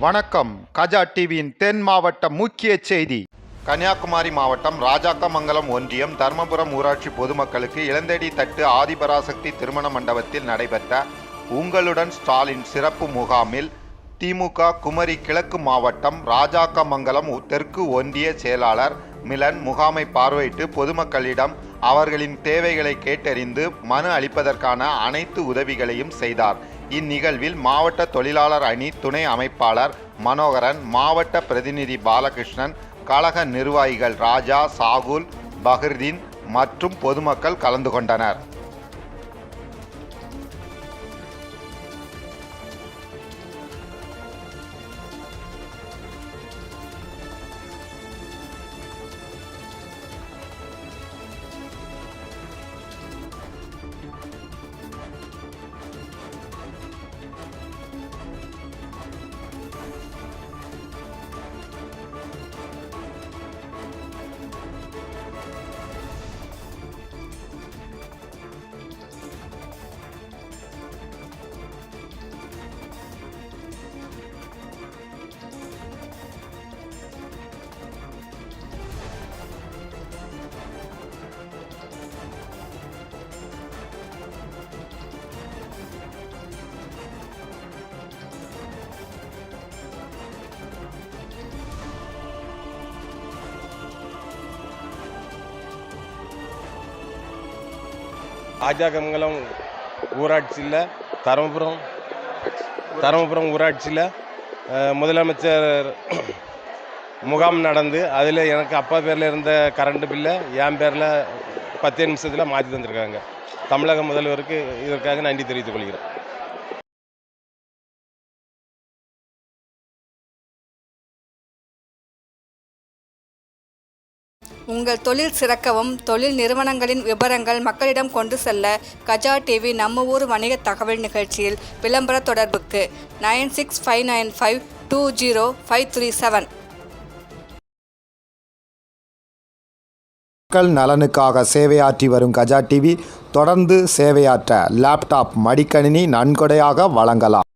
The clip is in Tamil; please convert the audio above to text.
வணக்கம். கஜா டிவியின் தென் மாவட்ட முக்கிய செய்தி. கன்னியாகுமரி மாவட்டம் ராஜாக்கமங்கலம் ஒன்றியம் தர்மபுரம் ஊராட்சி பொதுமக்களுக்கு இளந்தடி தட்டு ஆதிபராசக்தி திருமண மண்டபத்தில் நடைபெற்ற உங்களுடன் ஸ்டாலின் சிறப்பு முகாமில் திமுக குமரி கிழக்கு மாவட்டம் ராஜாக்கமங்கலம் தெற்கு ஒன்றிய செயலாளர் மிலன் முகாமை பார்வையிட்டு பொதுமக்களிடம் அவர்களின் தேவைகளை கேட்டறிந்து மனு அளிப்பதற்கான அனைத்து உதவிகளையும் செய்தார். இந்நிகழ்வில் மாவட்ட தொழிலாளர் அணி துணை அமைப்பாளர் மனோகரன், மாவட்ட பிரதிநிதி பாலகிருஷ்ணன், கழக நிர்வாகிகள் ராஜா, சாகுல், பஹ்ருதீன் மற்றும் பொதுமக்கள் கலந்து கொண்டனர். ராஜாக்கமங்கலம் ஊராட்சியில் தருமபுரம் ஊராட்சியில் முதலமைச்சர் முகாம் நடந்து அதில் எனக்கு அப்பா பேரில் இருந்த கரண்ட் பில்லை என் பேரில் 10 நிமிஷத்தில் மாற்றி தந்திருக்காங்க. தமிழக முதல்வருக்கு இதற்காக நன்றி தெரிவித்துக் கொள்கிறேன். உங்கள் தொழில் சிறக்கவும் தொழில் நிறுவனங்களின் விவரங்கள் மக்களிடம் கொண்டு செல்ல கஜா டிவி நம்ம ஊர் வணிக தகவல் நிகழ்ச்சியில் விளம்பர தொடர்புக்கு 9659520537. மக்கள் நலனுக்காக சேவையாற்றி வரும் கஜா டிவி தொடர்ந்து சேவையாற்ற லேப்டாப், மடிக்கணினி நன்கொடையாக வழங்கலாம்.